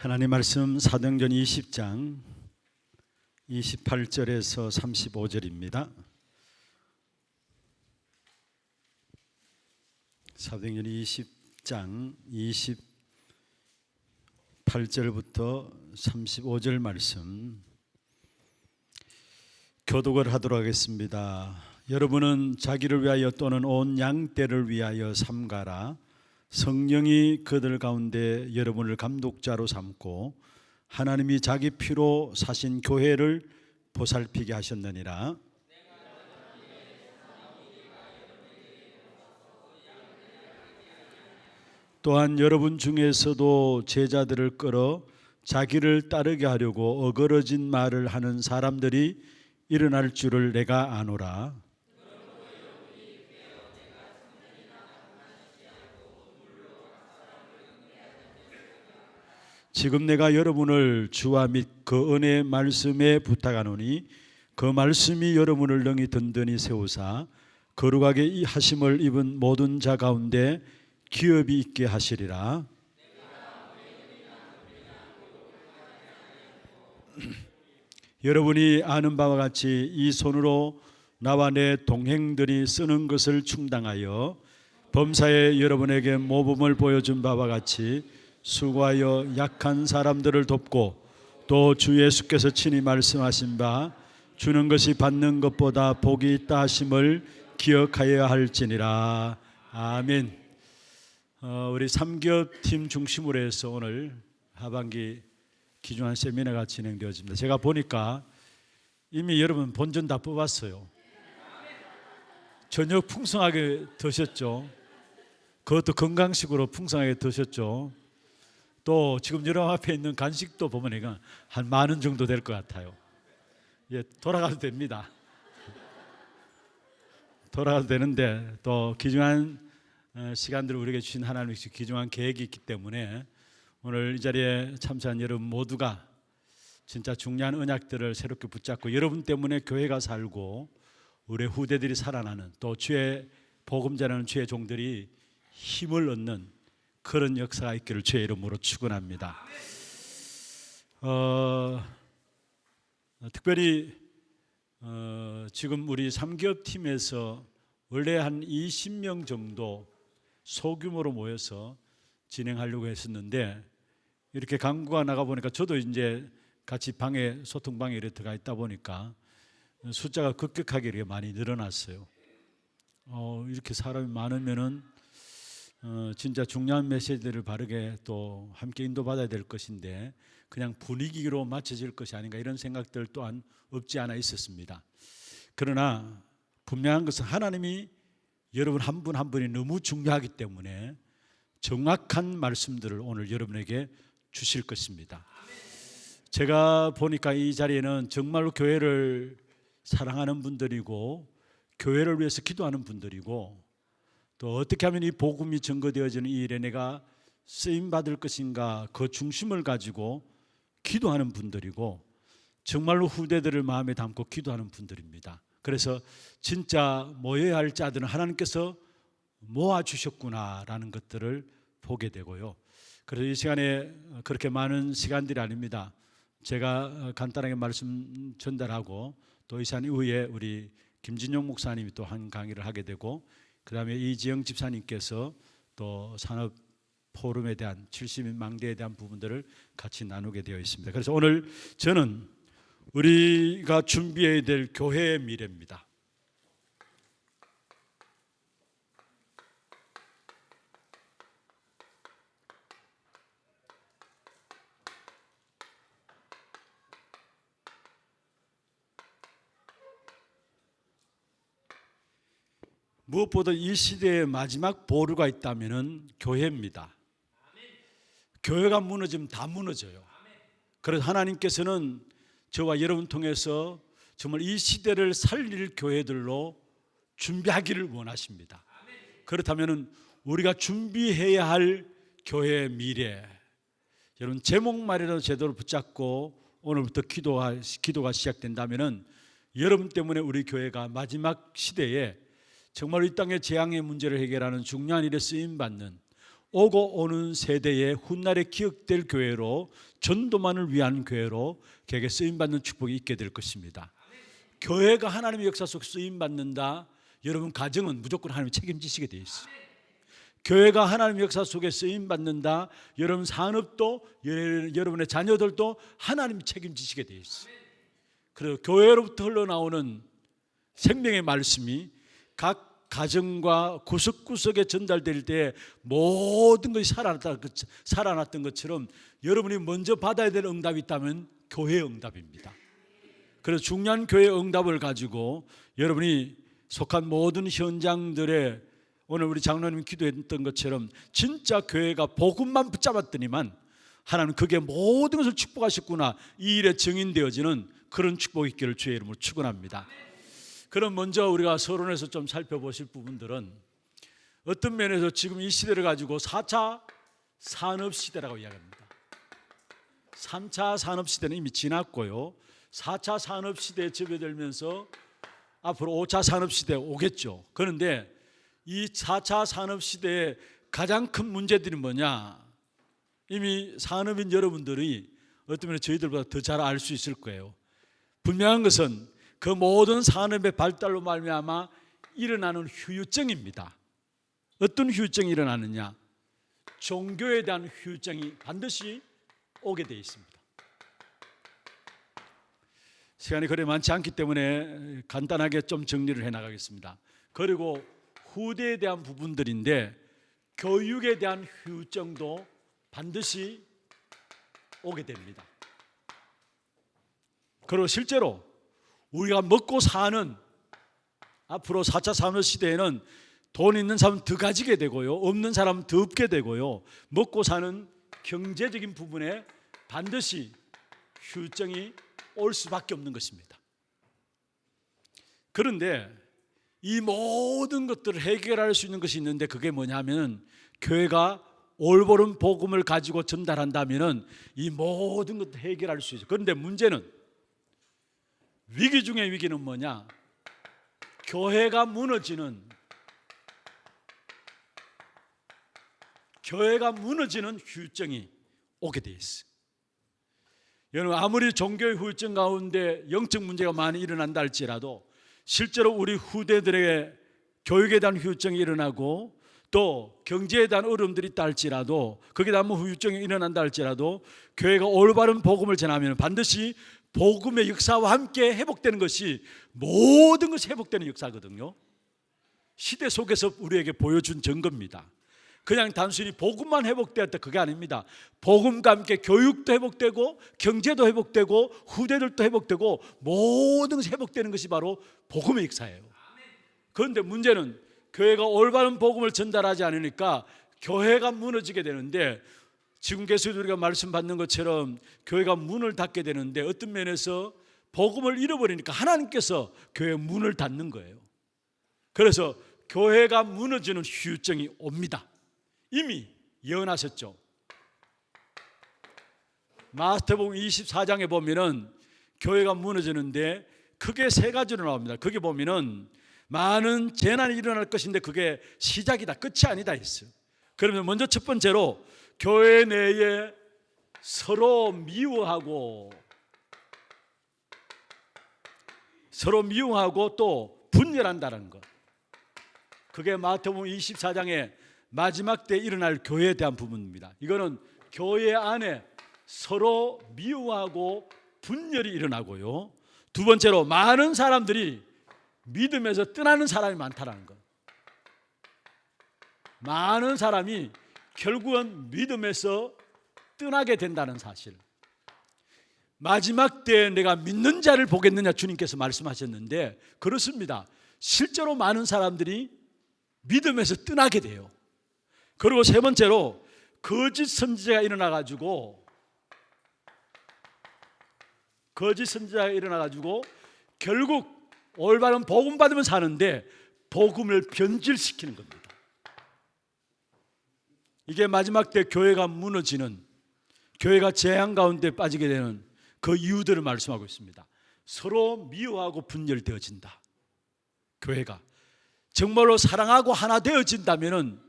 하나님 말씀 사도행전 20장 28절에서 35절입니다. 사도행전 20장 28절부터 35절 말씀 교독을 하도록 하겠습니다. 여러분은 자기를 위하여 또는 온 양떼를 위하여 삼가라. 성령이 그들 가운데 여러분을 감독자로 삼고 하나님이 자기 피로 사신 교회를 보살피게 하셨느니라. 또한 여러분 중에서도 제자들을 끌어 자기를 따르게 하려고 어그러진 말을 하는 사람들이 일어날 줄을 내가 아노라. 지금 내가 여러분을 주와 및 그 은혜의 말씀에 부탁하노니 그 말씀이 여러분을 능히 든든히 세우사 거룩하게 하심을 입은 모든 자 가운데 기업이 있게 하시리라. 여러분이 아는 바와 같이 이 손으로 나와 내 동행들이 쓰는 것을 충당하여 범사에 여러분에게 모범을 보여준 바와 같이 수고하여 약한 사람들을 돕고 또 주 예수께서 친히 말씀하신 바 주는 것이 받는 것보다 복이 있다 하심을 기억하여야 할지니라. 아멘. 우리 3기업팀 중심으로 해서 오늘 하반기 기중한 세미나가 진행되어집니다. 제가 보니까 이미 여러분 본전 다 뽑았어요. 저녁 풍성하게 드셨죠. 그것도 건강식으로 풍성하게 드셨죠. 또 지금 여러분 앞에 있는 간식도 보면 한 10,000원 정도 될 것 같아요. 예, 돌아가도 됩니다. 돌아가도 되는데 또 귀중한 시간들을 우리에게 주신 하나님의 귀중한 계획이 있기 때문에 오늘 이 자리에 참석한 여러분 모두가 진짜 중요한 언약들을 새롭게 붙잡고 여러분 때문에 교회가 살고 우리 후대들이 살아나는 또 주의 복음 전하는 주의 종들이 힘을 얻는 그런 역사가 있기를 주의 이름으로 축원합니다. 특별히 지금 우리 3기업 팀에서 원래 한 20명 정도 소규모로 모여서 진행하려고 했었는데 이렇게 강구가 나가 보니까 저도 이제 같이 방에 소통방에 이렇게 들어가 있다 보니까 숫자가 급격하게 이렇게 많이 늘어났어요. 이렇게 사람이 많으면은 진짜 중요한 메시지들을 바르게 또 함께 인도받아야 될 것인데 그냥 분위기로 맞춰질 것이 아닌가 이런 생각들 또한 없지 않아 있었습니다. 그러나 분명한 것은 하나님이 여러분 한 분 한 분이 너무 중요하기 때문에 정확한 말씀들을 오늘 여러분에게 주실 것입니다. 제가 보니까 이 자리에는 정말로 교회를 사랑하는 분들이고 교회를 위해서 기도하는 분들이고 또 어떻게 하면 이 복음이 증거되어지는 이 일에 내가 쓰임받을 것인가 그 중심을 가지고 기도하는 분들이고 정말로 후대들을 마음에 담고 기도하는 분들입니다. 그래서 진짜 모여야 할 자들은 하나님께서 모아주셨구나라는 것들을 보게 되고요. 그래서 이 시간에 그렇게 많은 시간들이 아닙니다. 제가 간단하게 말씀 전달하고 또 이 시간 이후에 우리 김진용 목사님이 또 한 강의를 하게 되고 그 다음에 이지영 집사님께서 또 산업 포럼에 대한 70인 망대에 대한 부분들을 같이 나누게 되어 있습니다. 그래서 오늘 저는 우리가 준비해야 될 교회의 미래입니다. 무엇보다 이 시대의 마지막 보루가 있다면 교회입니다. 교회가 무너지면 다 무너져요. 그래서 하나님께서는 저와 여러분 통해서 정말 이 시대를 살릴 교회들로 준비하기를 원하십니다. 그렇다면 우리가 준비해야 할 교회의 미래, 여러분 제목말이라도 제대로 붙잡고 오늘부터 기도가 시작된다면 여러분 때문에 우리 교회가 마지막 시대에 정말 이 땅의 재앙의 문제를 해결하는 중요한 일에 쓰임받는 오고 오는 세대의 훗날에 기억될 교회로, 전도만을 위한 교회로 개개 쓰임받는 축복이 있게 될 것입니다. 교회가 하나님의 역사 속 쓰임받는다. 여러분 가정은 무조건 하나님이 책임지시게 되어 있어요. 교회가 하나님의 역사 속에 쓰임받는다. 여러분 산업도, 여러분의 자녀들도 하나님이 책임지시게 되어 있어요. 그래서 교회로부터 흘러나오는 생명의 말씀이 각 가정과 구석구석에 전달될 때 모든 것이 살아났던 것처럼 여러분이 먼저 받아야 될 응답이 있다면 교회의 응답입니다. 그래서 중요한 교회의 응답을 가지고 여러분이 속한 모든 현장들에, 오늘 우리 장로님 기도했던 것처럼 진짜 교회가 복음만 붙잡았더니만 하나님 그게 모든 것을 축복하셨구나, 이 일에 증인되어지는 그런 축복이 있기를 주의 이름으로 축원합니다. 그럼 먼저 우리가 서론에서 좀 살펴보실 부분들은 어떤 면에서 지금 이 시대를 가지고 4차 산업시대라고 이야기합니다. 3차 산업시대는 이미 지났고요, 4차 산업시대에 접어들면서 앞으로 5차 산업시대에 오겠죠. 그런데 이 4차 산업시대의 가장 큰 문제들이 뭐냐, 이미 산업인 여러분들이 어떤 면에 저희들보다 더 잘 알 수 있을 거예요. 분명한 것은 그 모든 산업의 발달로 말미암아 일어나는 후유증입니다. 어떤 후유증이 일어나느냐, 종교에 대한 후유증이 반드시 오게 되어 있습니다. 시간이 그리 많지 않기 때문에 간단하게 좀 정리를 해나가겠습니다. 그리고 후대에 대한 부분들인데, 교육에 대한 후유증도 반드시 오게 됩니다. 그리고 실제로 우리가 먹고 사는 앞으로 4차 산업시대에는 돈 있는 사람은 더 가지게 되고요, 없는 사람은 더 없게 되고요, 먹고 사는 경제적인 부분에 반드시 후유증이 올 수밖에 없는 것입니다. 그런데 이 모든 것들을 해결할 수 있는 것이 있는데, 그게 뭐냐면 교회가 올바른 복음을 가지고 전달한다면 이 모든 것도 해결할 수 있어요. 그런데 문제는, 위기 중의 위기는 뭐냐, 교회가 무너지는 후유증이 오게 돼 있어요. 여러분, 아무리 종교의 후유증 가운데 영적 문제가 많이 일어난다 할지라도 실제로 우리 후대들에게 교육에 대한 후유증이 일어나고 또 경제에 대한 어려움들이 있다 할지라도, 거기에 대한 후유증이 일어난다 할지라도 교회가 올바른 복음을 전하면 반드시 복음의 역사와 함께 회복되는 것이, 모든 것이 회복되는 역사거든요. 시대 속에서 우리에게 보여준 증거입니다. 그냥 단순히 복음만 회복되었다, 그게 아닙니다. 복음과 함께 교육도 회복되고 경제도 회복되고 후대들도 회복되고 모든 것이 회복되는 것이 바로 복음의 역사예요. 그런데 문제는 교회가 올바른 복음을 전달하지 않으니까 교회가 무너지게 되는데, 지금 계속 우리가 말씀 받는 것처럼 교회가 문을 닫게 되는데, 어떤 면에서 복음을 잃어버리니까 하나님께서 교회 문을 닫는 거예요. 그래서 교회가 무너지는 후유증이 옵니다. 이미 예언하셨죠. 마태복음 24장에 보면은 교회가 무너지는데 크게 세 가지로 나옵니다. 거기 보면은 많은 재난이 일어날 것인데 그게 시작이다, 끝이 아니다 했어요. 그러면 먼저 첫 번째로 교회 내에 서로 미워하고 또 분열한다는 것, 그게 마태복음 24장의 마지막 때 일어날 교회에 대한 부분입니다. 이거는 교회 안에 서로 미워하고 분열이 일어나고요, 두 번째로 많은 사람들이 믿음에서 떠나는 사람이 많다는 것. 많은 사람이 결국은 믿음에서 떠나게 된다는 사실. 마지막 때에 내가 믿는 자를 보겠느냐 주님께서 말씀하셨는데, 그렇습니다. 실제로 많은 사람들이 믿음에서 떠나게 돼요. 그리고 세 번째로 거짓 선지자가 일어나가지고 결국 올바른 복음 받으면 사는데 복음을 변질시키는 겁니다. 이게 마지막 때 교회가 무너지는, 교회가 재앙 가운데 빠지게 되는 그 이유들을 말씀하고 있습니다. 서로 미워하고 분열되어진다. 교회가 정말로 사랑하고 하나 되어진다면은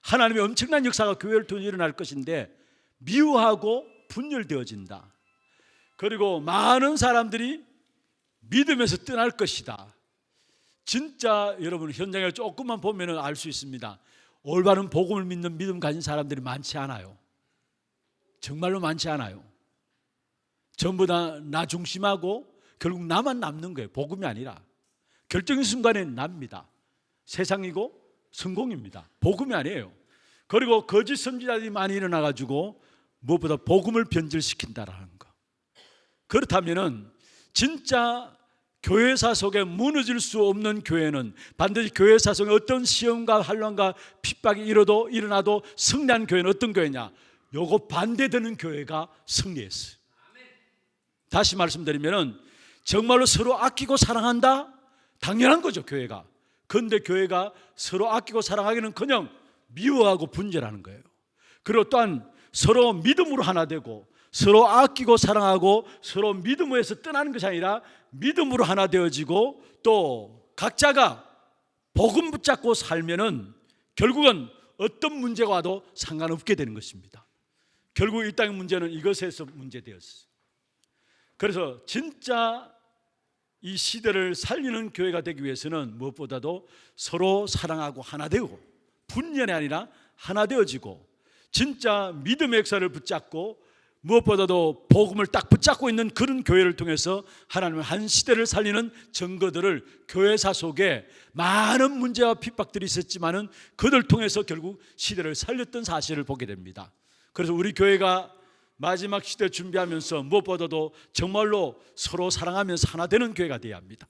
하나님의 엄청난 역사가 교회를 통해 일어날 것인데 미워하고 분열되어진다. 그리고 많은 사람들이 믿음에서 떠날 것이다. 진짜 여러분 현장을 조금만 보면 알 수 있습니다. 올바른 복음을 믿는 믿음 가진 사람들이 많지 않아요. 정말로 많지 않아요. 전부 다 나 중심하고 결국 나만 남는 거예요. 복음이 아니라 결정적인 순간에 납니다. 세상이고 성공입니다. 복음이 아니에요. 그리고 거짓 선지자들이 많이 일어나가지고 무엇보다 복음을 변질시킨다라는 거. 그렇다면은 진짜 교회사 속에 무너질 수 없는 교회는 반드시 교회사 속에 어떤 시험과 환난과 핍박이 일어나도 승리한 교회는 어떤 교회냐? 요거 반대되는 교회가 승리했어요. 다시 말씀드리면 정말로 서로 아끼고 사랑한다? 당연한 거죠, 교회가. 그런데 교회가 서로 아끼고 사랑하기는커녕 미워하고 분열하는 거예요. 그리고 또한 서로 믿음으로 하나 되고 서로 아끼고 사랑하고 서로 믿음에서 떠나는 것이 아니라 믿음으로 하나 되어지고 또 각자가 복음 붙잡고 살면은 결국은 어떤 문제가 와도 상관없게 되는 것입니다. 결국 이 땅의 문제는 이것에서 문제되었어요. 그래서 진짜 이 시대를 살리는 교회가 되기 위해서는 무엇보다도 서로 사랑하고 하나 되고 분열이 아니라 하나 되어지고 진짜 믿음의 역사를 붙잡고 무엇보다도 복음을 딱 붙잡고 있는 그런 교회를 통해서 하나님은 한 시대를 살리는 증거들을 교회사 속에 많은 문제와 핍박들이 있었지만은 그들 통해서 결국 시대를 살렸던 사실을 보게 됩니다. 그래서 우리 교회가 마지막 시대 준비하면서 무엇보다도 정말로 서로 사랑하면서 하나 되는 교회가 되어야 합니다.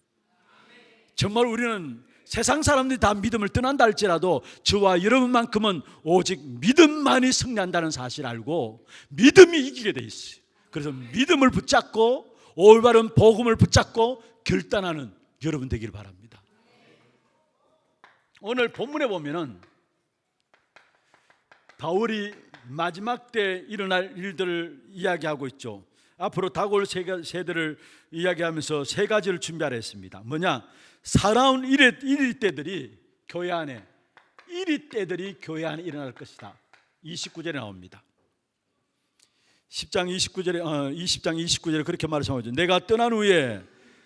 정말 우리는 세상 사람들이 다 믿음을 떠난다 할지라도 저와 여러분만큼은 오직 믿음만이 승리한다는 사실을 알고 믿음이 이기게 돼 있어요. 그래서 믿음을 붙잡고 올바른 복음을 붙잡고 결단하는 여러분 되기를 바랍니다. 오늘 본문에 보면은 바울이 마지막 때 일어날 일들을 이야기하고 있죠. 앞으로 다가올 세대를 이야기하면서 세 가지를 준비하라 했습니다. 뭐냐? 살아온 이리 때들이 교회 안에 일어날 것이다. 29절에 나옵니다. 10장 29절에 그렇게 말씀하죠. 내가 떠난 후에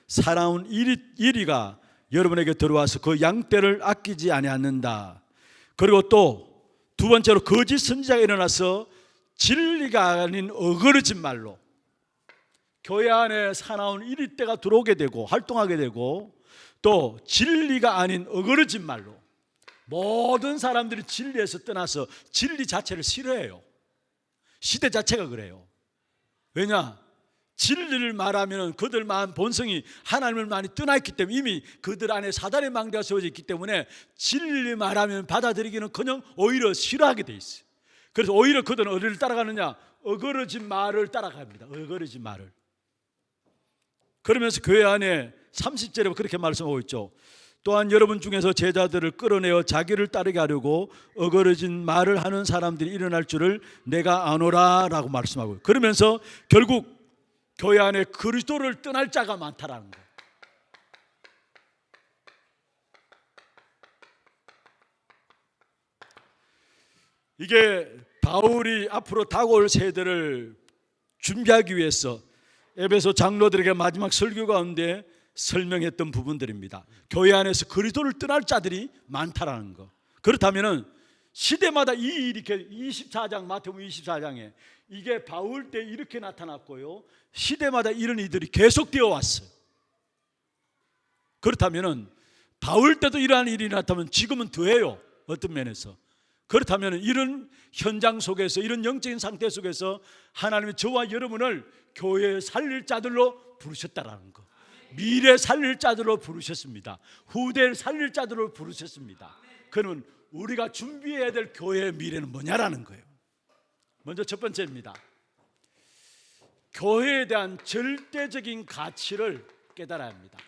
살아온 이리가 여러분에게 들어와서 그 양떼를 아끼지 아니하는다. 그리고 또 두 번째로 거짓 선지자가 일어나서 진리가 아닌 어그러진 말로 교회 안에 사나운 이리때가 들어오게 되고 활동하게 되고 또 진리가 아닌 어그러진 말로 모든 사람들이 진리에서 떠나서 진리 자체를 싫어해요. 시대 자체가 그래요. 왜냐? 진리를 말하면 그들 마음 본성이 하나님을 많이 떠나있기 때문에 이미 그들 안에 사단의 망대가 세워져 있기 때문에 진리를 말하면 받아들이기는커녕 오히려 싫어하게 돼 있어요. 그래서 오히려 그들은 어디를 따라가느냐? 어그러진 말을 따라갑니다. 어그러진 말을. 그러면서 교회 안에 30절에 그렇게 말씀하고 있죠. 또한 여러분 중에서 제자들을 끌어내어 자기를 따르게 하려고 어그러진 말을 하는 사람들이 일어날 줄을 내가 아노라 라고 말씀하고요. 그러면서 결국 교회 안에 그리스도를 떠날 자가 많다라는 거예요. 이게 바울이 앞으로 다가올 세대를 준비하기 위해서 에베소 장로들에게 마지막 설교 가운데 설명했던 부분들입니다. 교회 안에서 그리스도를 떠날 자들이 많다라는 거. 그렇다면은 시대마다 이 일이 24장 마태복음 24장에 이게 바울 때 이렇게 나타났고요. 시대마다 이런 일들이 계속되어 왔어요. 그렇다면은 바울 때도 이러한 일이 나타나면 지금은 더해요. 어떤 면에서. 그렇다면 이런 현장 속에서 이런 영적인 상태 속에서 하나님이 저와 여러분을 교회 살릴 자들로 부르셨다라는 거. 미래 살릴 자들로 부르셨습니다. 후대를 살릴 자들로 부르셨습니다. 그러면 우리가 준비해야 될 교회의 미래는 뭐냐라는 거예요. 먼저 첫 번째입니다. 교회에 대한 절대적인 가치를 깨달아야 합니다.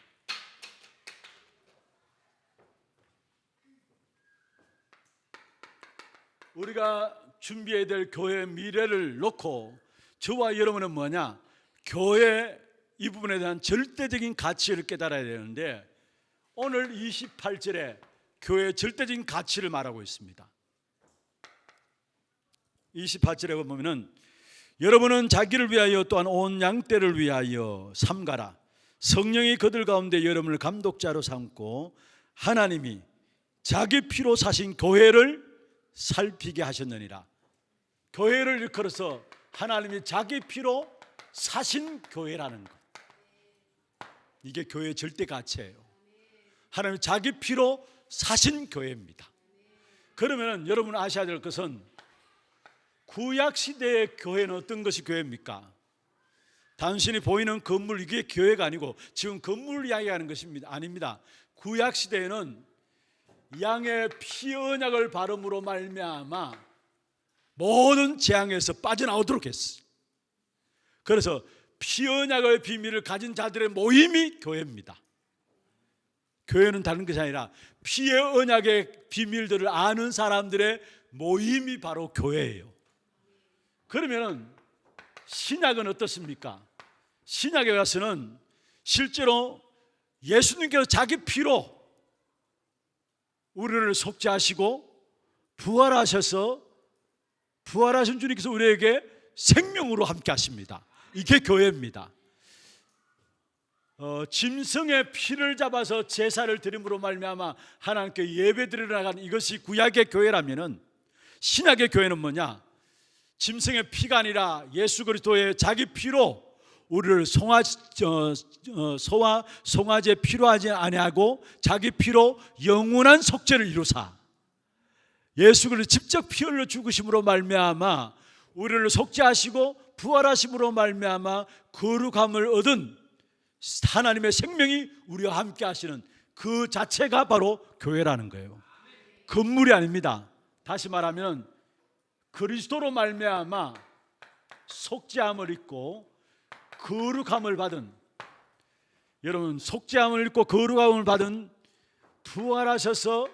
우리가 준비해야 될 교회의 미래를 놓고 저와 여러분은 뭐냐? 교회 이 부분에 대한 절대적인 가치를 깨달아야 되는데 오늘 28절에 교회의 절대적인 가치를 말하고 있습니다. 28절에 보면은 여러분은 자기를 위하여 또한 온 양떼를 위하여 삼가라. 성령이 그들 가운데 여러분을 감독자로 삼고 하나님이 자기 피로 사신 교회를 살피게 하셨느니라. 교회를 일컬어서 하나님이 자기 피로 사신 교회라는 것, 이게 교회의 절대 가치예요. 하나님이 자기 피로 사신 교회입니다. 그러면 여러분 아셔야 될 것은 구약시대의 교회는 어떤 것이 교회입니까? 단순히 보이는 건물, 이게 교회가 아니고 지금 건물 이야기하는 것입니다. 아닙니다. 구약시대에는 양의 피 언약을 바름으로 말미암아 모든 재앙에서 빠져나오도록 했어요. 그래서 피 언약의 비밀을 가진 자들의 모임이 교회입니다. 교회는 다른 것이 아니라 피의 언약의 비밀들을 아는 사람들의 모임이 바로 교회예요. 그러면 신약은 어떻습니까? 신약에 가서는 실제로 예수님께서 자기 피로 우리를 속죄하시고 부활하셔서 부활하신 주님께서 우리에게 생명으로 함께 하십니다. 이게 교회입니다. 짐승의 피를 잡아서 제사를 드림으로 말미암아 하나님께 예배드리러 나가는 이것이 구약의 교회라면은 신약의 교회는 뭐냐? 짐승의 피가 아니라 예수 그리스도의 자기 피로 우리를 송아지의 피로 하지 아니하고 자기 피로 영원한 속죄를 이루사 예수 그리스도 직접 피 흘려 죽으심으로 말미암아 우리를 속죄하시고 부활하심으로 말미암아 거룩함을 얻은 하나님의 생명이 우리와 함께 하시는 그 자체가 바로 교회라는 거예요. 건물이 아닙니다. 다시 말하면 그리스도로 말미암아 속죄함을 입고 거룩함을 받은, 여러분 속죄함을 입고 거룩함을 받은 부활하셔서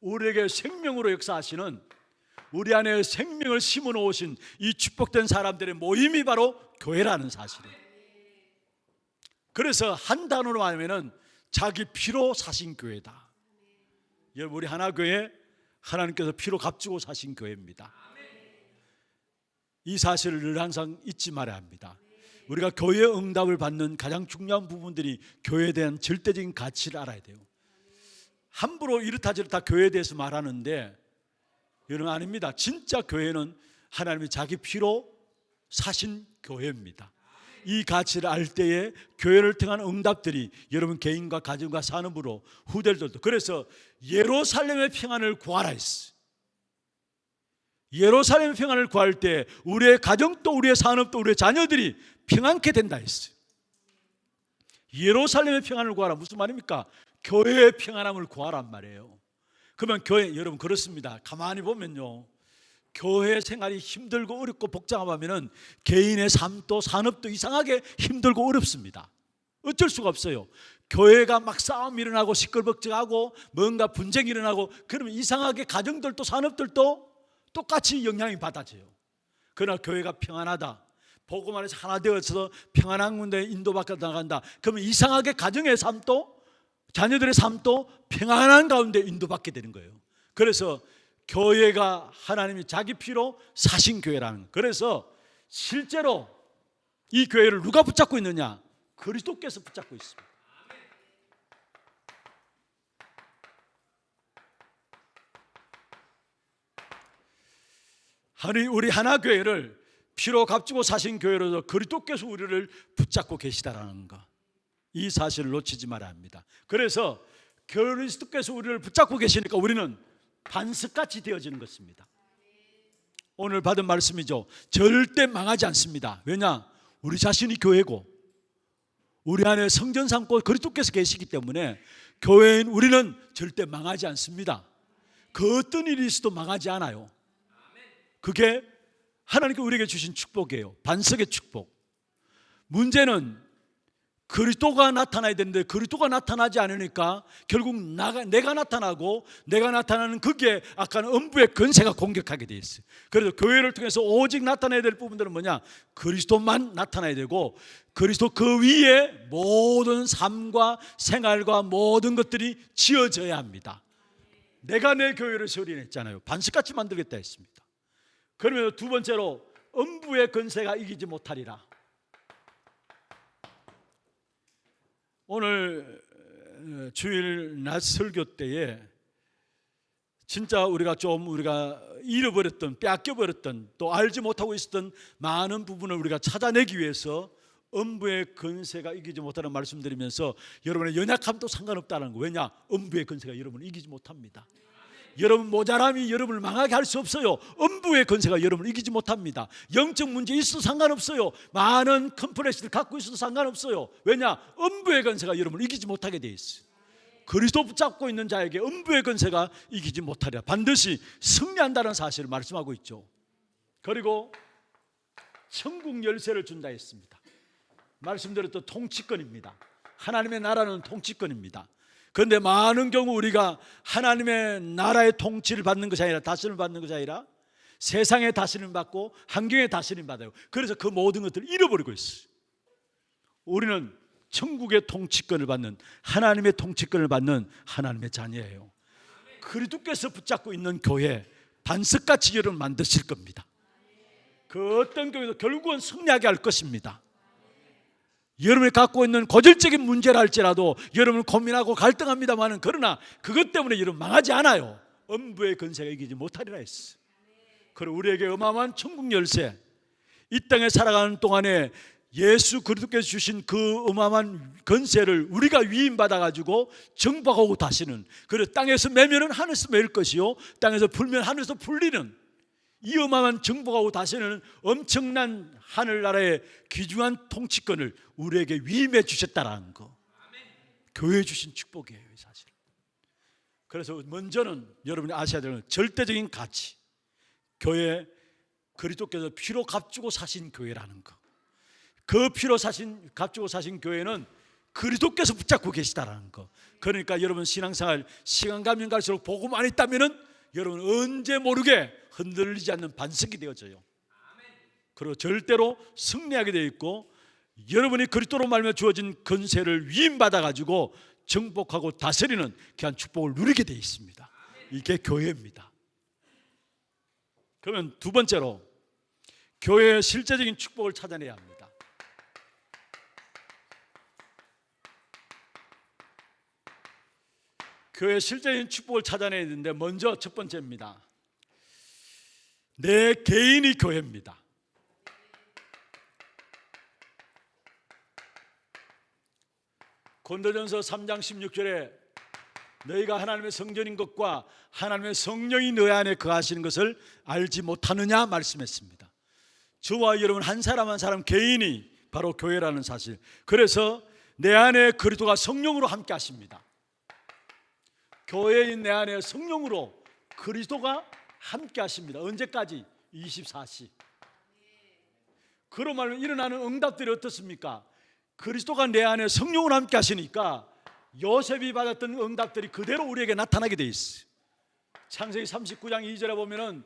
우리에게 생명으로 역사하시는, 우리 안에 생명을 심어 놓으신 이 축복된 사람들의 모임이 바로 교회라는 사실이에요. 그래서 한 단어로 말하면 자기 피로 사신 교회다. 여러분, 우리 하나교회 하나님께서 피로 값주고 사신 교회입니다. 이 사실을 늘 항상 잊지 말아야 합니다. 우리가 교회 응답을 받는 가장 중요한 부분들이 교회에 대한 절대적인 가치를 알아야 돼요. 함부로 이렇다 저렇다 교회에 대해서 말하는데 여러분 아닙니다. 진짜 교회는 하나님이 자기 피로 사신 교회입니다. 이 가치를 알 때에 교회를 통한 응답들이 여러분 개인과 가정과 산업으로 후대들도, 그래서 예루살렘의 평안을 구하라 했어요. 예루살렘의 평안을 구할 때 우리의 가정도 우리의 산업도 우리의 자녀들이 평안케 된다 했어요. 예루살렘의 평안을 구하라 무슨 말입니까? 교회의 평안함을 구하란 말이에요. 그러면 교회, 여러분 그렇습니다. 가만히 보면요, 교회 생활이 힘들고 어렵고 복잡하면은 개인의 삶도 산업도 이상하게 힘들고 어렵습니다. 어쩔 수가 없어요. 교회가 막 싸움이 일어나고 시끌벅적하고 뭔가 분쟁이 일어나고 그러면 이상하게 가정들도 산업들도 똑같이 영향이 받아져요. 그러나 교회가 평안하다, 복음 안에서 하나 되어서 평안한 군데 인도받아 나간다, 그러면 이상하게 가정의 삶도 자녀들의 삶도 평안한 가운데 인도받게 되는 거예요. 그래서 교회가 하나님이 자기 피로 사신 교회라는 거예요. 그래서 실제로 이 교회를 누가 붙잡고 있느냐? 그리스도께서 붙잡고 있습니다. 우리 하나교회를 피로 값주고 사신 교회로서 그리스도께서 우리를 붙잡고 계시다라는 것, 이 사실을 놓치지 말아야 합니다. 그래서 그리스도께서 우리를 붙잡고 계시니까 우리는 반석같이 되어지는 것입니다. 오늘 받은 말씀이죠. 절대 망하지 않습니다. 왜냐? 우리 자신이 교회고 우리 안에 성전 삼고 그리스도께서 계시기 때문에 교회인 우리는 절대 망하지 않습니다. 그 어떤 일이 있어도 망하지 않아요. 그게 하나님께 우리에게 주신 축복이에요. 반석의 축복. 문제는 그리스도가 나타나야 되는데 그리스도가 나타나지 않으니까 결국 내가 나타나고, 내가 나타나는 거기에 아까는 음부의 권세가 공격하게 돼 있어요. 그래서 교회를 통해서 오직 나타나야 될 부분들은 뭐냐? 그리스도만 나타나야 되고 그리스도 그 위에 모든 삶과 생활과 모든 것들이 지어져야 합니다. 내가 내 교회를 세우려 했잖아요. 반석같이 만들겠다 했습니다. 그러면 두 번째로 음부의 권세가 이기지 못하리라. 오늘 주일 낮 설교 때에 진짜 우리가 잃어버렸던, 빼앗겨버렸던, 또 알지 못하고 있었던 많은 부분을 우리가 찾아내기 위해서 음부의 권세가 이기지 못하는 말씀드리면서 여러분의 연약함도 상관없다는 거. 왜냐? 음부의 권세가 여러분을 이기지 못합니다. 여러분 모자람이 여러분을 망하게 할 수 없어요. 음부의 권세가 여러분을 이기지 못합니다. 영적 문제 있어도 상관없어요. 많은 컴플렉스를 갖고 있어도 상관없어요. 왜냐? 음부의 권세가 여러분을 이기지 못하게 돼 있어요. 그리스도 붙잡고 있는 자에게 음부의 권세가 이기지 못하리라. 반드시 승리한다는 사실을 말씀하고 있죠. 그리고 천국 열쇠를 준다 했습니다. 말씀드렸던 통치권입니다. 하나님의 나라는 통치권입니다. 그런데 많은 경우 우리가 하나님의 나라의 통치를 받는 것이 아니라, 다스림을 받는 것이 아니라 세상의 다스림을 받고 환경의 다스림을 받아요. 그래서 그 모든 것들을 잃어버리고 있어요. 우리는 천국의 통치권을 받는, 하나님의 통치권을 받는 하나님의 자녀예요. 그리스도께서 붙잡고 있는 교회, 반석같이 여러분 만드실 겁니다. 그 어떤 교회도 결국은 승리하게 할 것입니다. 여러분이 갖고 있는 고질적인 문제라 할지라도 여러분은 고민하고 갈등합니다만, 그러나 그것 때문에 여러분 망하지 않아요. 음부의 권세가 이기지 못하리라 했어. 그리고 우리에게 어마어마한 천국 열쇠, 이 땅에 살아가는 동안에 예수 그리스도께서 주신 그 어마어마한 권세를 우리가 위임받아가지고 정복하고 다시는, 그래서 땅에서 매면은 하늘에서 매일 것이요 땅에서 풀면 하늘에서 풀리는 이 어마어마한 정복하고 다시는 엄청난 하늘나라의 귀중한 통치권을 우리에게 위임해 주셨다라는 거, 교회에 주신 축복이에요, 사실. 그래서 먼저는 여러분이 아셔야 되는 절대적인 가치, 교회, 그리스도께서 피로 값주고 사신 교회라는 거. 그 피로 값주고 사신 교회는 그리스도께서 붙잡고 계시다라는 거. 그러니까 여러분 신앙생활 시간 가면 갈수록 복음 안 있다면은 여러분 언제 모르게 흔들리지 않는 반석이 되어져요. 그리고 절대로 승리하게 되어 있고, 여러분이 그리스도로 말미암아 주어진 권세를 위임받아 가지고 정복하고 다스리는 귀한 축복을 누리게 되어 있습니다. 이게 교회입니다. 그러면 두 번째로 교회의 실제적인 축복을 찾아내야 합니다. 교회의 실제적인 축복을 찾아내야 되는데, 먼저 첫 번째입니다. 내 개인이 교회입니다. 고린도전서 3장 16절에 너희가 하나님의 성전인 것과 하나님의 성령이 너희 안에 거하시는 것을 알지 못하느냐 말씀했습니다. 저와 여러분 한 사람 한 사람 개인이 바로 교회라는 사실. 그래서 내 안에 그리스도가 성령으로 함께 하십니다. 교회인 내 안에 성령으로 그리스도가 함께 하십니다. 언제까지? 24시. 그런 말로 일어나는 응답들이 어떻습니까? 그리스도가 내 안에 성령으로 함께 하시니까 요셉이 받았던 응답들이 그대로 우리에게 나타나게 돼 있어요. 창세기 39장 2절에 보면은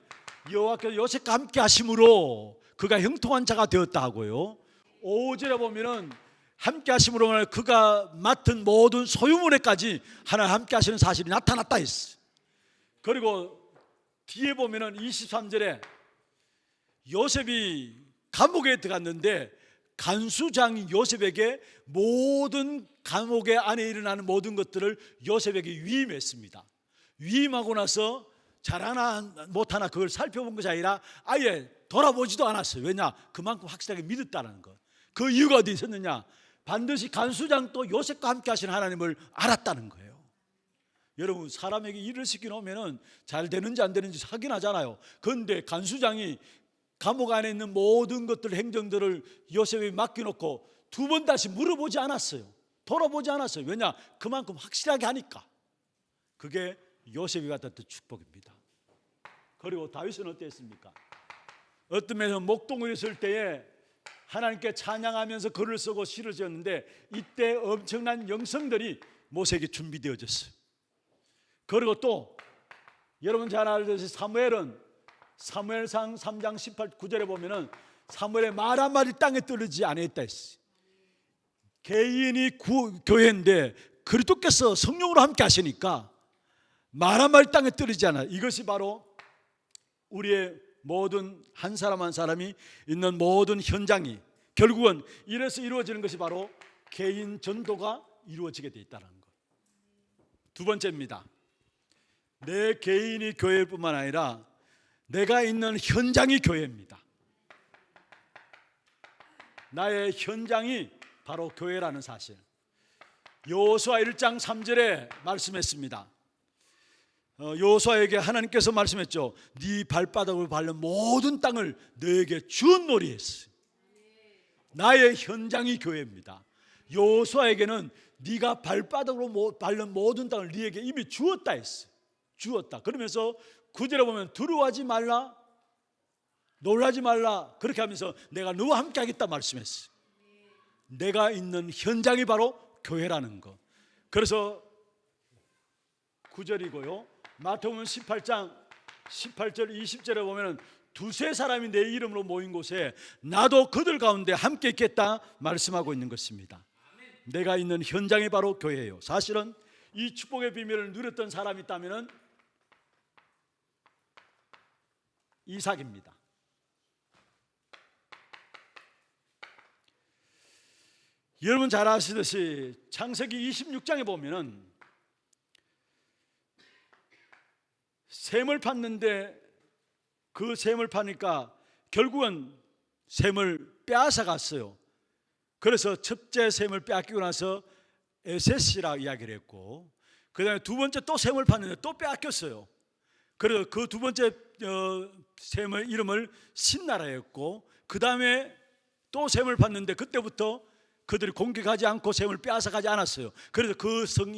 여호와께서 요셉과 함께 하심으로 그가 형통한 자가 되었다 하고요. 5절에 보면은 함께 하심으로 그가 맡은 모든 소유물에까지 하나님 함께 하시는 사실이 나타났다 했어요. 그리고 뒤에 보면은 23절에 요셉이 감옥에 들어갔는데 간수장이 요셉에게 모든 감옥의 안에 일어나는 모든 것들을 요셉에게 위임했습니다. 위임하고 나서 잘하나 못하나 그걸 살펴본 것이 아니라 아예 돌아보지도 않았어요. 왜냐? 그만큼 확실하게 믿었다는 것. 그 이유가 어디 있었느냐? 반드시 간수장도 요셉과 함께 하시는 하나님을 알았다는 거예요. 여러분 사람에게 일을 시켜놓으면 잘 되는지 안 되는지 확인하잖아요. 그런데 간수장이 감옥 안에 있는 모든 것들, 행정들을 요셉에게 맡겨놓고 두 번 다시 물어보지 않았어요. 돌아보지 않았어요. 왜냐? 그만큼 확실하게 하니까. 그게 요셉이 받았던 축복입니다. 그리고 다윗은 어땠습니까? 어떤 면에서 목동을 있을 때에 하나님께 찬양하면서 글을 쓰고 시를 지었는데, 이때 엄청난 영성들이 모세에게 준비되어졌어요. 그리고 또 여러분 잘 알듯이 사무엘상 3장 18-9절에 보면은 사무엘의 말 한마디 땅에 떨어지지 않았다 했어요. 개인이 교회인데 그리스도께서 성령으로 함께 하시니까 말 한마디 땅에 떨어지지 않아요. 이것이 바로 우리의 모든 한 사람 한 사람이 있는 모든 현장이 결국은 이래서 이루어지는 것이 바로 개인 전도가 이루어지게 돼 있다는 것. 두 번째입니다. 내 개인이 교회일 뿐만 아니라 내가 있는 현장이 교회입니다. 나의 현장이 바로 교회라는 사실. 여호수아 1장 3절에 말씀했습니다. 여호수아에게 하나님께서 말씀했죠. 네 발바닥을 밟는 모든 땅을 너에게 주었노리 했어요. 나의 현장이 교회입니다. 여호수아에게는 네가 발바닥으로 밟는 모든 땅을 네에게 이미 주었다 했어요. 주었다. 그러면서 9절에 보면 두려워하지 말라, 놀라지 말라, 그렇게 하면서 내가 너와 함께 하겠다 말씀했어요. 내가 있는 현장이 바로 교회라는 거. 그래서 9절이고요. 마태복음 18장 18절 20절에 보면 두세 사람이 내 이름으로 모인 곳에 나도 그들 가운데 함께 있겠다 말씀하고 있는 것입니다. 내가 있는 현장이 바로 교회예요. 사실은 이 축복의 비밀을 누렸던 사람이 있다면 이삭입니다. 여러분 잘 아시듯이 창세기 26장에 보면은 셈을 팠는데 그 셈을 파니까 결국은 셈을 빼앗아 갔어요. 그래서 첫째 셈을 빼앗기고 나서 에셋이라 이야기를 했고, 그 다음에 두 번째 또 셈을 팠는데 또 빼앗겼어요. 그래서 그 두 번째 셈의 이름을 신나라였고, 그 다음에 또 셈을 팠는데 그때부터 그들이 공격하지 않고 셈을 빼앗아 가지 않았어요. 그래서 그 셈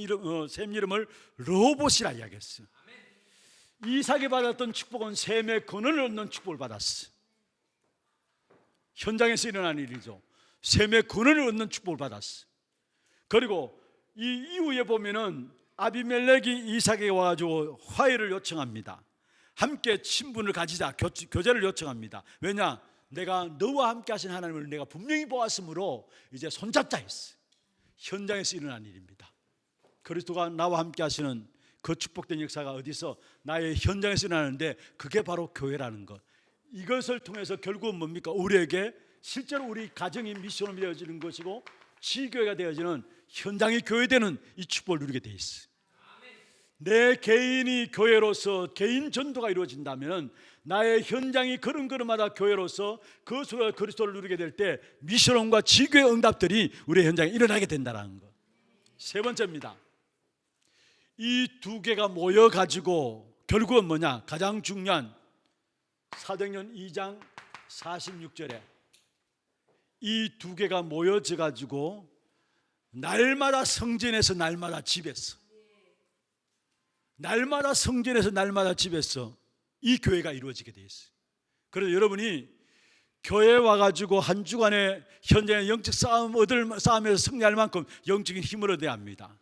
이름을 르호봇이라 이야기했어요. 이삭이 받았던 축복은 셈의 근원을 얻는 축복을 받았어요. 현장에서 일어난 일이죠. 셈의 근원을 얻는 축복을 받았어요. 그리고 이 이후에 보면은 아비멜렉이 이삭에게 와가지고 화해를 요청합니다. 함께 친분을 가지자, 교제를 요청합니다. 왜냐? 내가 너와 함께 하신 하나님을 내가 분명히 보았으므로 이제 손잡자 했어요. 현장에서 일어난 일입니다. 그리스도가 나와 함께 하시는 그 축복된 역사가 어디서? 나의 현장에서 일어나는데 그게 바로 교회라는 것. 이것을 통해서 결국은 뭡니까? 우리에게 실제로 우리 가정이 미션이 되어지는 것이고 지교회가 되어지는 현장이 교회되는 이 축복을 누리게 돼 있어요. 내 개인이 교회로서 개인 전도가 이루어진다면 나의 현장이 걸음걸음마다 교회로서 그 속에 그리스도를 누리게 될 때 미션과 지교의 응답들이 우리의 현장에 일어나게 된다는 것. 세 번째입니다. 이 두 개가 모여가지고 결국은 뭐냐? 가장 중요한 사도행전 2장 46절에 이 두 개가 모여져 가지고 날마다 성전에서 날마다 집에서, 날마다 성전에서 날마다 집에서 이 교회가 이루어지게 돼 있어요. 그래서 여러분이 교회에 와가지고 한 주간의 현장의 영적 싸움에서 승리할 만큼 영적인 힘을 얻어야 합니다.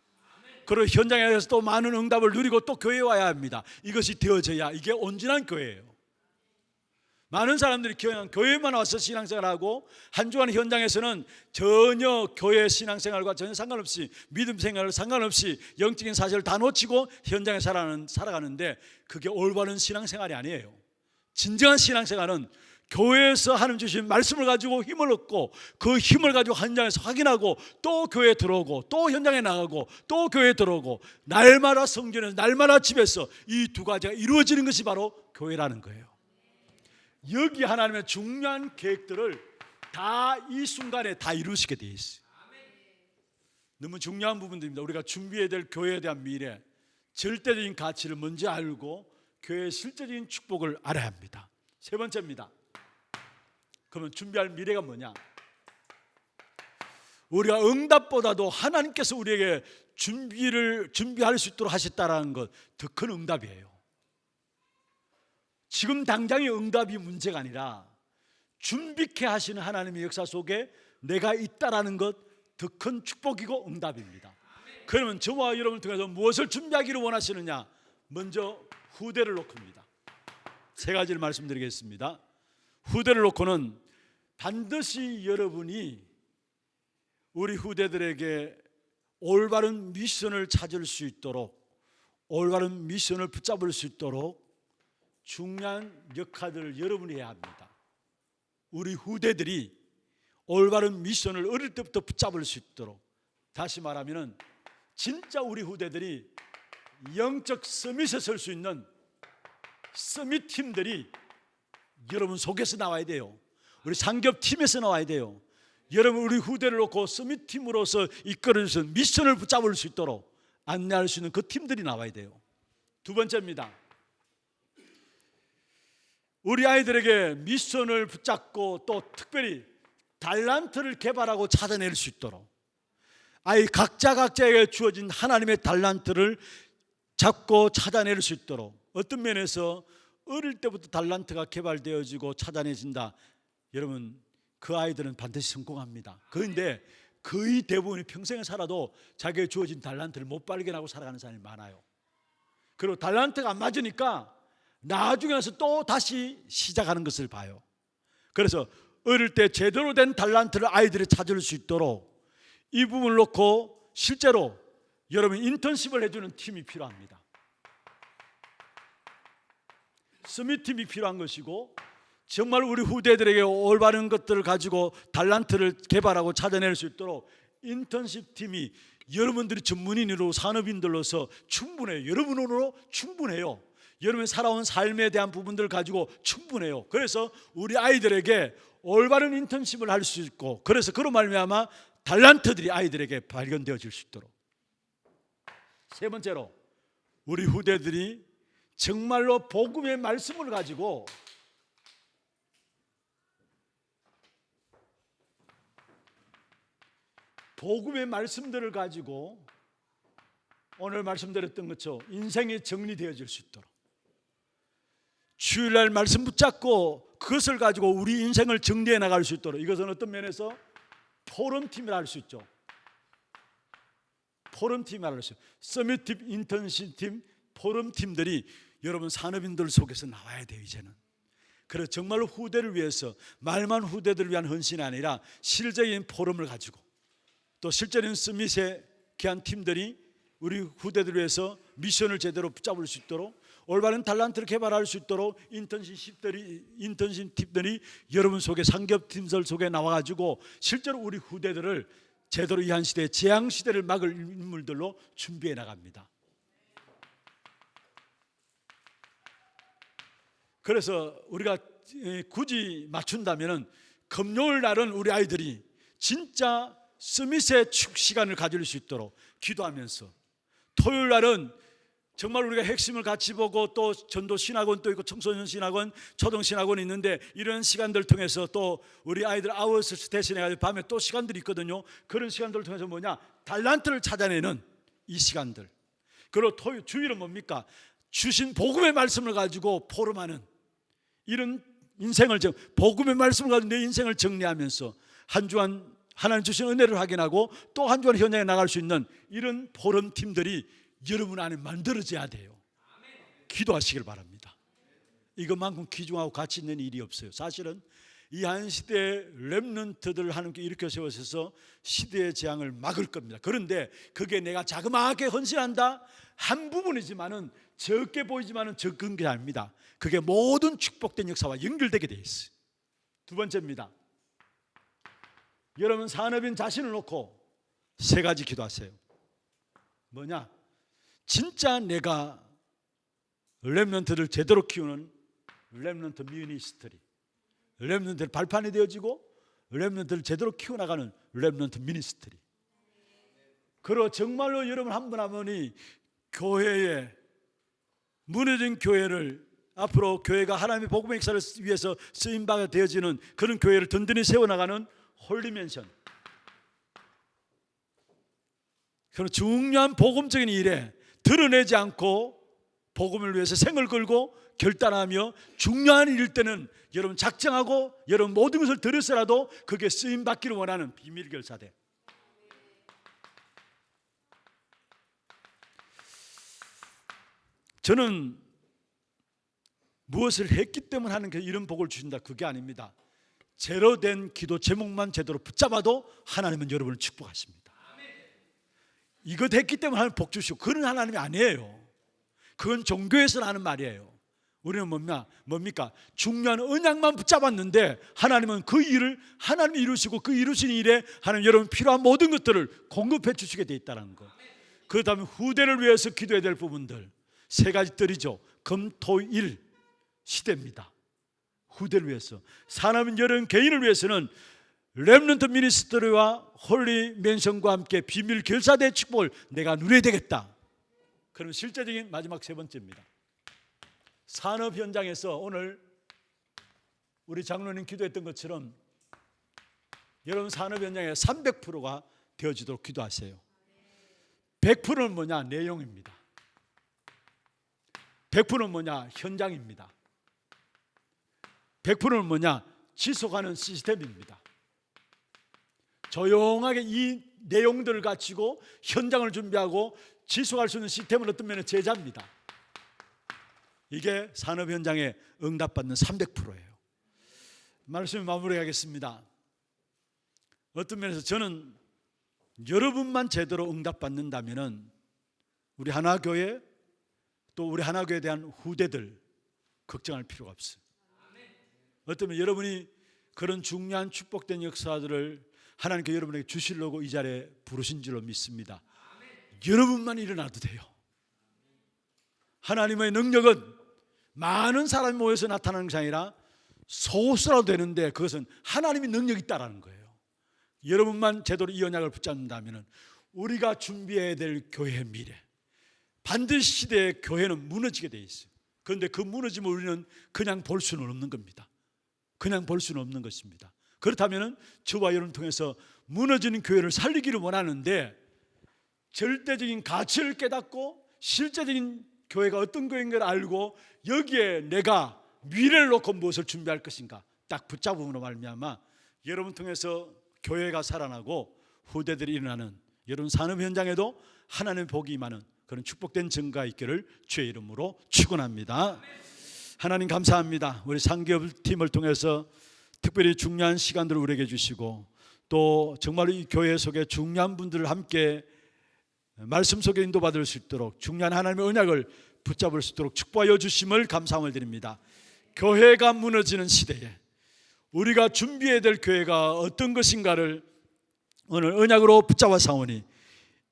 그리고 현장에서 또 많은 응답을 누리고 또 교회에 와야 합니다. 이것이 되어져야 이게 온전한 교회예요. 많은 사람들이 교회만 와서 신앙생활하고 한 주간 현장에서는 전혀 교회 신앙생활과 전혀 상관없이, 믿음 생활을 상관없이 영적인 사실을 다 놓치고 현장에 살아가는데 그게 올바른 신앙생활이 아니에요. 진정한 신앙생활은 교회에서 하나님 주신 말씀을 가지고 힘을 얻고 그 힘을 가지고 현장에서 확인하고 또 교회에 들어오고 또 현장에 나가고 또 교회에 들어오고 날마다 성전에서 날마다 집에서 이 두 가지가 이루어지는 것이 바로 교회라는 거예요. 여기 하나님의 중요한 계획들을 다 이 순간에 다 이루시게 되어 있어요. 너무 중요한 부분들입니다. 우리가 준비해야 될 교회에 대한 미래, 절대적인 가치를 먼저 알고 교회의 실제적인 축복을 알아야 합니다. 세 번째입니다. 그러면 준비할 미래가 뭐냐? 우리가 응답보다도 하나님께서 우리에게 준비할 수 있도록 하셨다는 것, 더 큰 응답이에요. 지금 당장의 응답이 문제가 아니라 준비케 하시는 하나님의 역사 속에 내가 있다라는 것, 더 큰 축복이고 응답입니다. 그러면 저와 여러분을 통해서 무엇을 준비하기를 원하시느냐? 먼저 후대를 놓고입니다. 세 가지를 말씀드리겠습니다. 후대를 놓고는 반드시 여러분이 우리 후대들에게 올바른 미션을 찾을 수 있도록, 올바른 미션을 붙잡을 수 있도록 중요한 역할을 여러분이 해야 합니다. 우리 후대들이 올바른 미션을 어릴 때부터 붙잡을 수 있도록, 다시 말하면 진짜 우리 후대들이 영적 서밋에 설 수 있는 서밋 팀들이 여러분 속에서 나와야 돼요. 우리 상겹팀에서 나와야 돼요. 여러분 우리 후대를 놓고 서밋 팀으로서 이끌어서 미션을 붙잡을 수 있도록 안내할 수 있는 그 팀들이 나와야 돼요. 두 번째입니다. 우리 아이들에게 미션을 붙잡고 또 특별히 달란트를 개발하고 찾아낼 수 있도록, 아이 각자에게 주어진 하나님의 달란트를 잡고 찾아낼 수 있도록, 어떤 면에서 어릴 때부터 달란트가 개발되어지고 찾아내진다, 여러분 그 아이들은 반드시 성공합니다. 그런데 거의 대부분이 평생에 살아도 자기에게 주어진 달란트를 못 발견하고 살아가는 사람이 많아요. 그리고 달란트가 안 맞으니까 나중에 와서 또 다시 시작하는 것을 봐요. 그래서 어릴 때 제대로 된 달란트를 아이들이 찾을 수 있도록 이 부분을 놓고 실제로 여러분 인턴십을 해주는 팀이 필요합니다. 서밋팀이 필요한 것이고, 정말 우리 후대들에게 올바른 것들을 가지고 달란트를 개발하고 찾아낼 수 있도록 인턴십 팀이 여러분들이 전문인으로 산업인들로서 충분해요. 여러분으로 충분해요. 여러분이 살아온 삶에 대한 부분들을 가지고 충분해요. 그래서 우리 아이들에게 올바른 인턴십을 할 수 있고, 그래서 그로 말미암아 달란트들이 아이들에게 발견되어질 수 있도록. 세 번째로 우리 후대들이 정말로 복음의 말씀을 가지고 복음의 말씀들을 가지고 오늘 말씀드렸던 것처럼 인생이 정리되어질 수 있도록, 주일날 말씀 붙잡고 그것을 가지고 우리 인생을 정리해 나갈 수 있도록, 이것은 어떤 면에서 포럼팀이라 할 수 있죠. 포럼팀이라 할 수 있죠. 서밋팀, 인턴십팀, 포럼팀들이 여러분 산업인들 속에서 나와야 돼요. 이제는. 그래서 정말로 후대를 위해서, 말만 후대들을 위한 헌신이 아니라 실제적인 포럼을 가지고 또 실제적인 서밋의 귀한 팀들이 우리 후대들을 위해서 미션을 제대로 붙잡을 수 있도록, 올바른 달란트를 개발할 수 있도록 인턴십 팀들이 여러분 속에, 상겹팀들 속에 나와가지고 실제로 우리 후대들을 제대로 이 한 시대의 재앙 시대를 막을 인물들로 준비해 나갑니다. 그래서 우리가 굳이 맞춘다면 금요일 날은 우리 아이들이 진짜 서밋의 시간을 가질 수 있도록 기도하면서, 토요일 날은 정말 우리가 핵심을 같이 보고 또 전도 신학원 또 있고 청소년 신학원, 초등 신학원이 있는데 이런 시간들을 통해서 또 우리 아이들 아워스 스테이션에 가지고 밤에 또 시간들이 있거든요. 그런 시간들을 통해서 뭐냐, 달란트를 찾아내는 이 시간들. 그리고 주일은 뭡니까? 주신 복음의 말씀을 가지고 포럼하는 이런 인생을, 복음의 말씀을 가지고 내 인생을 정리하면서 한 주간 하나님 주신 은혜를 확인하고 또 한 주간 현장에 나갈 수 있는 이런 포럼 팀들이 여러분 안에 만들어져야 돼요. 기도하시길 바랍니다. 이것만큼 귀중하고 가치 있는 일이 없어요. 사실은 이 한 시대의 렘넌트들을 하나님께 일으켜 세우셔서 시대의 재앙을 막을 겁니다. 그런데 그게 내가 자그마하게 헌신한다 한 부분이지만은, 적게 보이지만은 적은 게 아닙니다. 그게 모든 축복된 역사와 연결되게 되어 있어요. 두 번째입니다. 여러분 산업인 자신을 놓고 세 가지 기도하세요. 뭐냐? 진짜 내가 렘넌트를 제대로 키우는 렘넌트 미니스트리, 렘넌트를 발판이 되어지고 렘넌트를 제대로 키워나가는 렘넌트 미니스트리. 그리고 정말로 여러분 한 분 한 분이 교회에, 무너진 교회를 앞으로 교회가 하나님의 복음의 역사를 위해서 쓰임받아 되어지는 그런 교회를 든든히 세워나가는 홀리맨션, 그런 중요한 복음적인 일에 드러내지 않고 복음을 위해서 생을 걸고 결단하며 중요한 일일 때는 여러분 작정하고 여러분 모든 것을 들여서라도 그게 쓰임받기를 원하는 비밀 결사대. 저는 무엇을 했기 때문에 하는 게 이런 복을 주신다, 그게 아닙니다. 제로 된 기도 제목만 제대로 붙잡아도 하나님은 여러분을 축복하십니다. 이것 했기 때문에 하나님 복 주시고, 그런 하나님이 아니에요. 그건 종교에서 하는 말이에요. 우리는 뭡니까? 중요한 언약만 붙잡았는데 하나님은 그 일을 하나님이 이루시고 그 이루신 일에 하나님 여러분 필요한 모든 것들을 공급해 주시게 돼 있다는 거. 그 다음에 후대를 위해서 기도해야 될 부분들 세 가지 뜰이죠. 금토일 시대입니다. 후대를 위해서 산업인 여러분 개인을 위해서는 렘넌트 미니스트리와 홀리 맨션과 함께 비밀 결사대 축복을 내가 누려야 되겠다. 그럼 실제적인 마지막 세 번째입니다. 산업 현장에서 오늘 우리 장로님 기도했던 것처럼 여러분 산업 현장에 300%가 되어지도록 기도하세요. 100%는 뭐냐? 내용입니다. 100%는 뭐냐? 현장입니다. 100%는 뭐냐? 지속하는 시스템입니다. 조용하게 이 내용들을 갖추고 현장을 준비하고 지속할 수 있는 시스템은 어떤 면에 제자입니다. 이게 산업 현장에 응답받는 300%예요. 말씀을 마무리하겠습니다. 어떤 면에서 저는 여러분만 제대로 응답받는다면 우리 하나교회 또 우리 하나교회에 대한 후대들 걱정할 필요가 없어요. 어떤 면 여러분이 그런 중요한 축복된 역사들을 하나님께 여러분에게 주시려고 이 자리에 부르신 줄로 믿습니다. 여러분만 일어나도 돼요. 하나님의 능력은 많은 사람이 모여서 나타나는 것이 아니라 소수라도 되는데 그것은 하나님의 능력이 있다는 거예요. 여러분만 제대로 이 언약을 붙잡는다면 우리가 준비해야 될 교회의 미래, 반드시 시대의 교회는 무너지게 돼 있어요. 그런데 그 무너짐을 우리는 그냥 볼 수는 없는 겁니다. 그냥 볼 수는 없는 것입니다. 그렇다면 저와 여러분 통해서 무너지는 교회를 살리기를 원하는데 절대적인 가치를 깨닫고 실제적인 교회가 어떤 교회인가를 알고 여기에 내가 미래를 놓고 무엇을 준비할 것인가 딱 붙잡음으로 말미암아 여러분 통해서 교회가 살아나고 후대들이 일어나는 여러분 산업 현장에도 하나님의 복이 임하는 그런 축복된 증거가 있기를 주의 이름으로 축원합니다. 하나님 감사합니다. 우리 상기업팀을 통해서 특별히 중요한 시간들을 우리에게 주시고 또 정말 이 교회 속에 중요한 분들을 함께 말씀 속에 인도받을 수 있도록 중요한 하나님의 언약을 붙잡을 수 있도록 축복하여 주심을 감사함을 드립니다. 교회가 무너지는 시대에 우리가 준비해야 될 교회가 어떤 것인가를 오늘 언약으로 붙잡아 사오니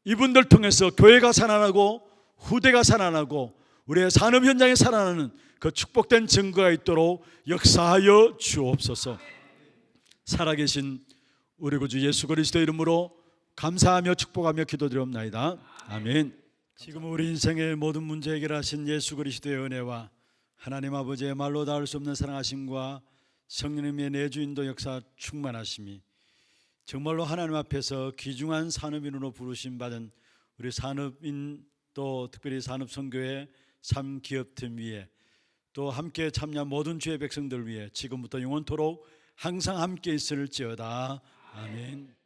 이분들 통해서 교회가 살아나고 후대가 살아나고 우리의 산업 현장에 살아나는 그 축복된 증거가 있도록 역사하여 주옵소서. 살아계신 우리 구주 예수 그리스도 이름으로 감사하며 축복하며 기도드리옵나이다. 아멘. 지금 우리 인생의 모든 문제 해결하신 예수 그리스도의 은혜와 하나님 아버지의 말로 닿을 수 없는 사랑하심과 성령님의 내주인도 역사 충만하심이 정말로 하나님 앞에서 귀중한 산업인으로 부르심 받은 우리 산업인 또 특별히 산업선교회 3기업팀 위에 또 함께 참여한 모든 주의 백성들 위해 지금부터 영원토록 항상 함께 있을지어다. 아멘.